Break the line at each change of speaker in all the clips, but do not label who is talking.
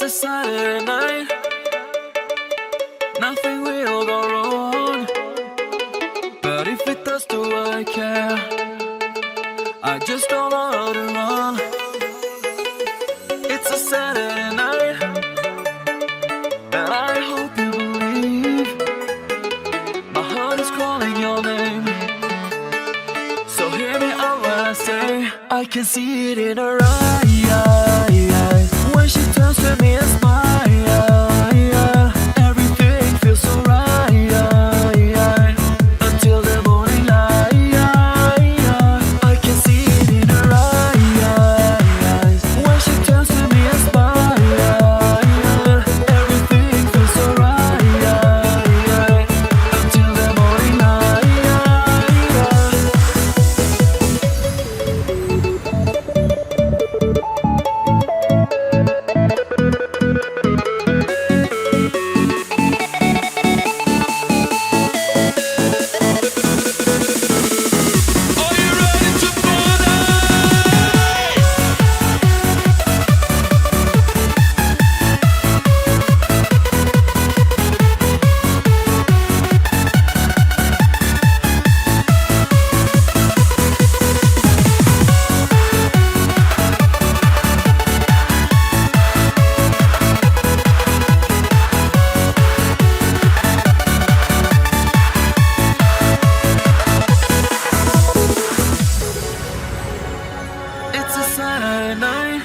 a Saturday night, nothing will go wrong. But if it does, do I care? I just don't know how to run. It's a Saturday night, and I hope you believe my heart is calling your name. So hear me out when I say I can see it in her eyes when she turns to me and smiles. Everything feels so right until the morning light. I can see it in her eyes when she turns to me and smiles. Everything feels so right until the morning light. It's a Saturday night,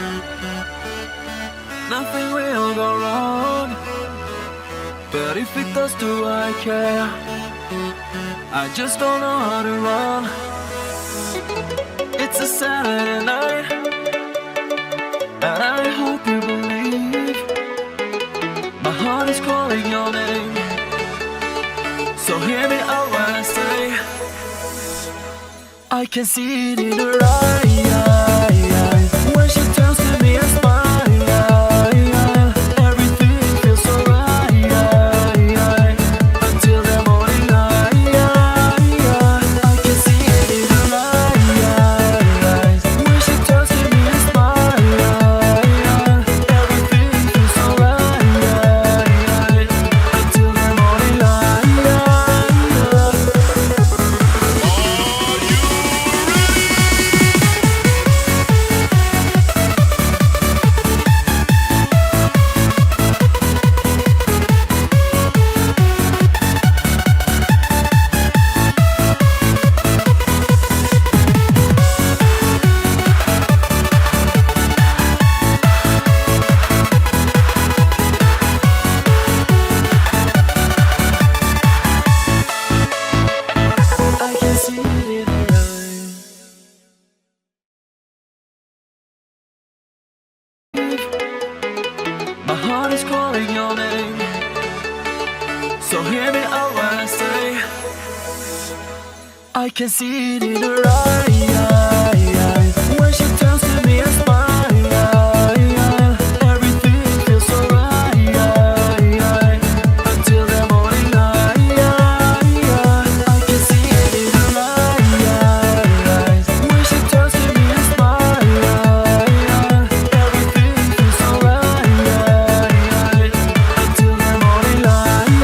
nothing will go wrong. But if it does, do I care? I just don't know how to run. It's a Saturday night, and I hope you believe my heart is calling your name. So hear me out when I say I can see it in her eyes when she turns to me and smiles. Everything feels so right until the morning light. I can see it in her eyes when she turns to me and smiles. Everything feels so right until the morning light. I can see it in her eyes. My heart is calling your name. So hear me out when I say I can see it in her eyes when she turns to me and smiles. Everything feels so right until the morning light. I can see it in her eyes when she turns to me and smiles. Everything feels so right until the morning light.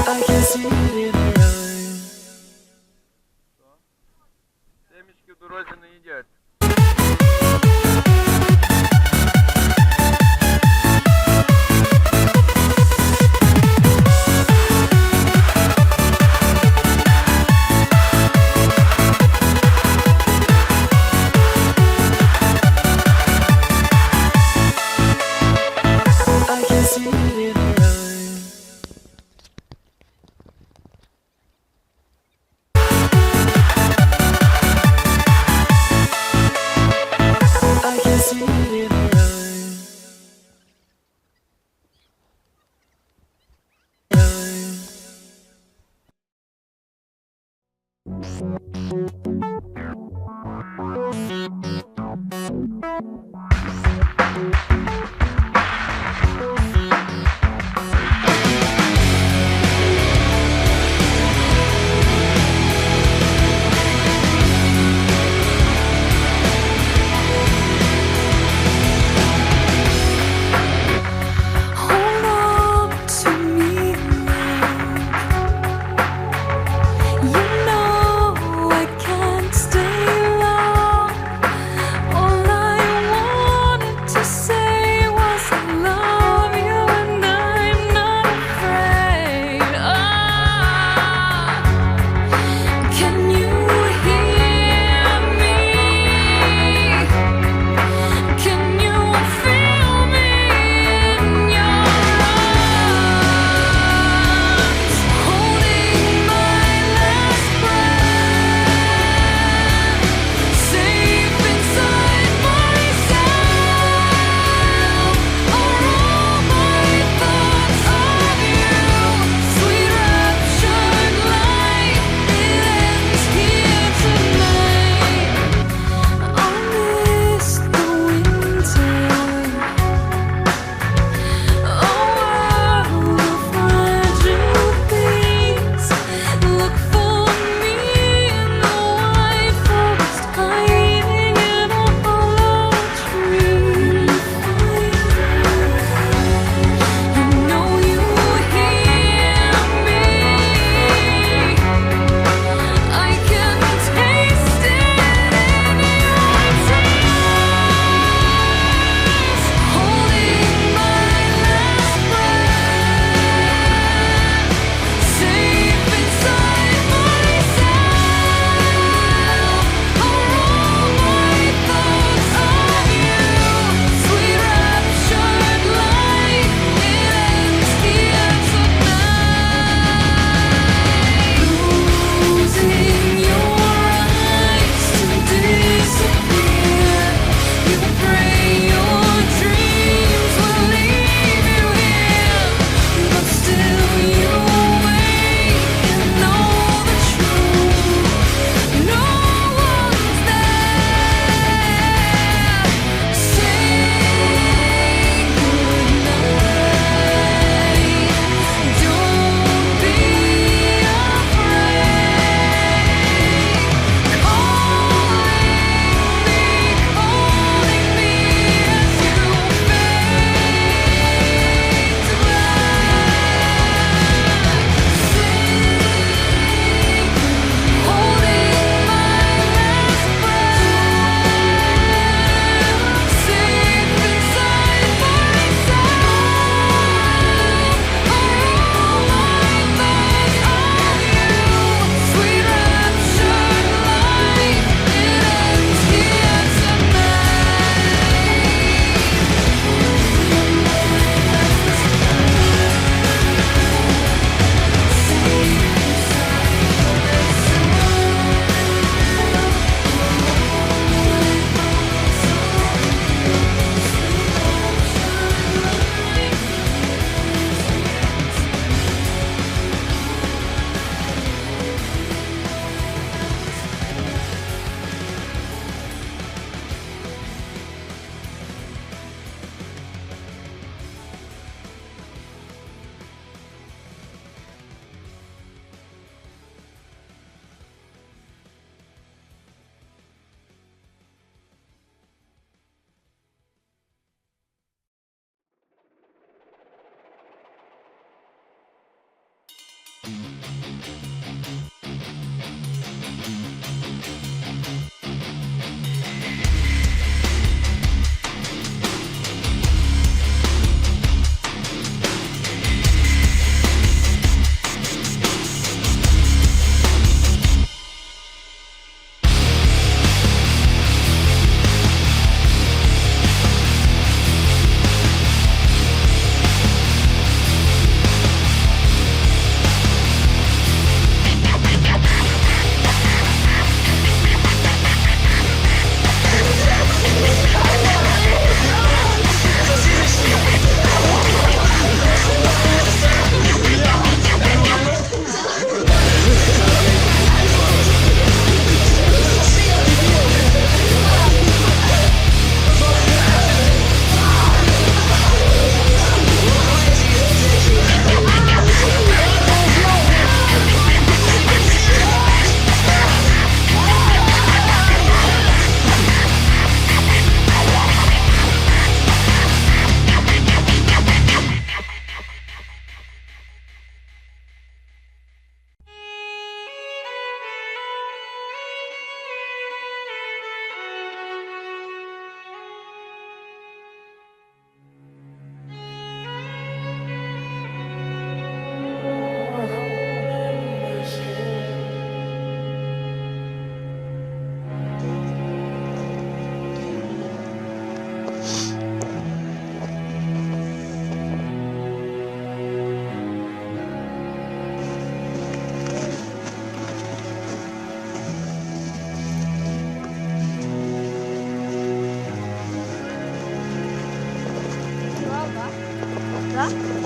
I can see it in her eyes.
Семечки в дорозі не їдять.
I can see it in her eyes.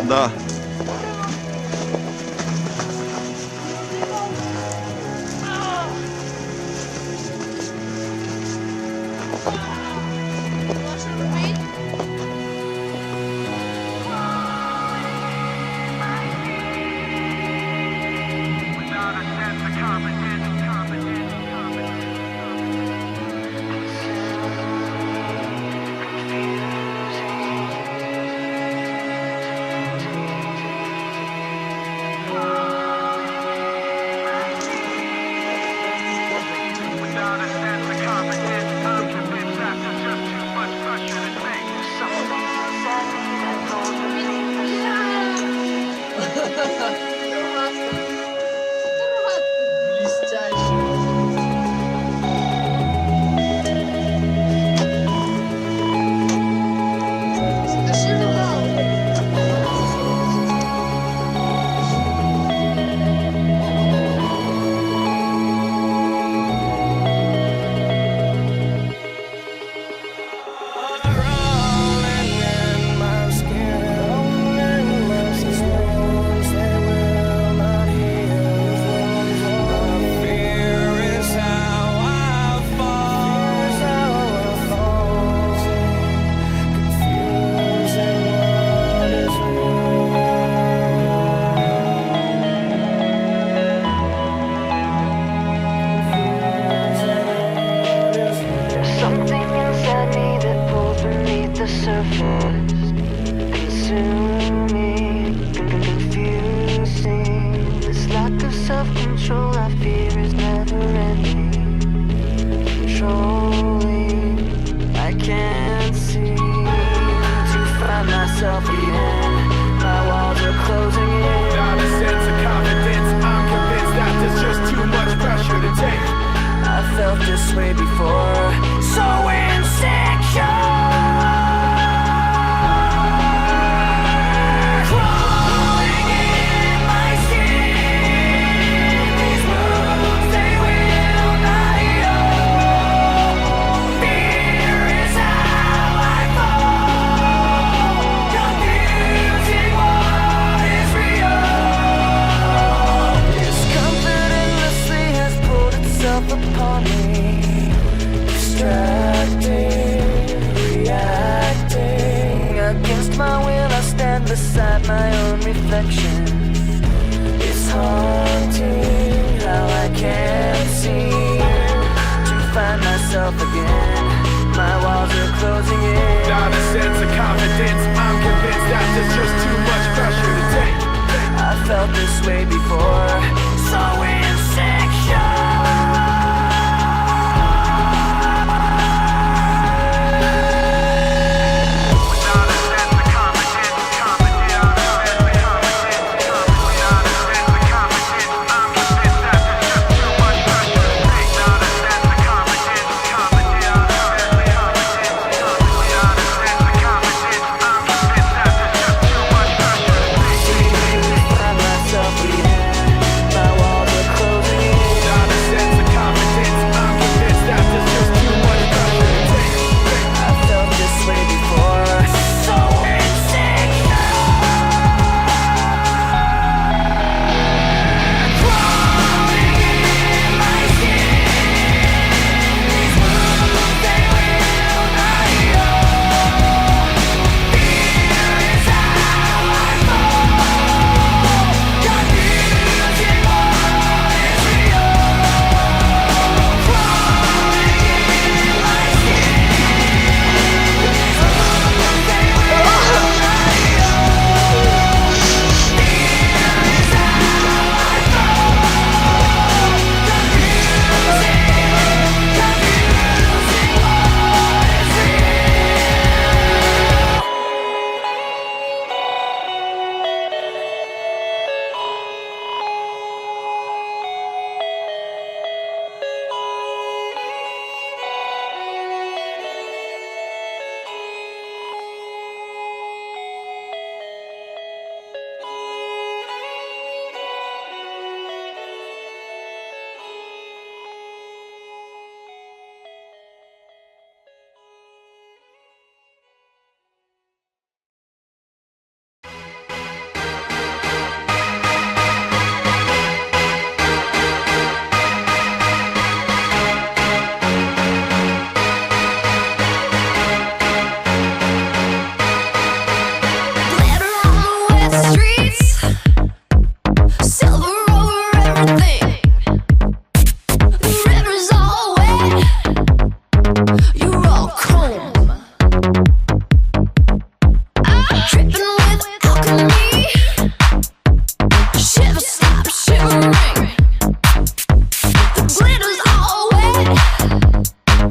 Да.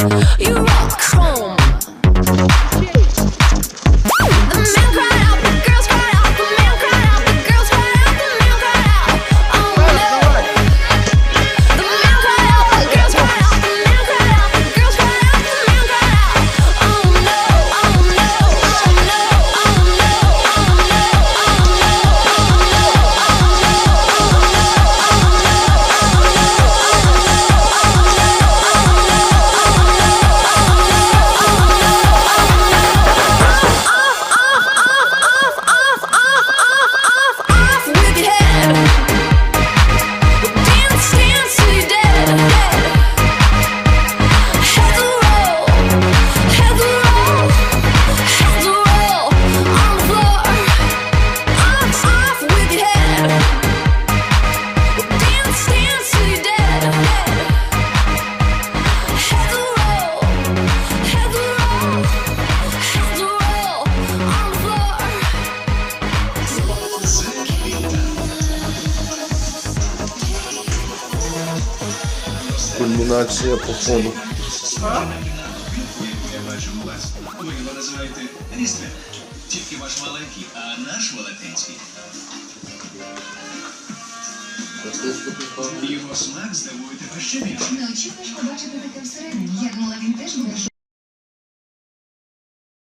You rock chrome. The man cried out, the girls cried out, the man cried out, the girls cried out, the man cried out. Oh no. The man cried out, the girls cried out, the man cried out, the girls cried out, the man cried out. Oh no, oh no, oh no, oh no, oh no, off with your head. Dance, dance till you're dead. Heads will roll, heads will roll, heads will roll on the floor. Off with your head. Dance, dance till you're dead. Heads will roll, heads will roll, heads will roll on the floor.
Кульмінація походу.
Ви його називаєте різдвяним. Тільки ваш маленький, а наш велетенський. Його смак здивує тебе ще більше.
Не очікуєш побачити таке всередині. Як мала він теж буде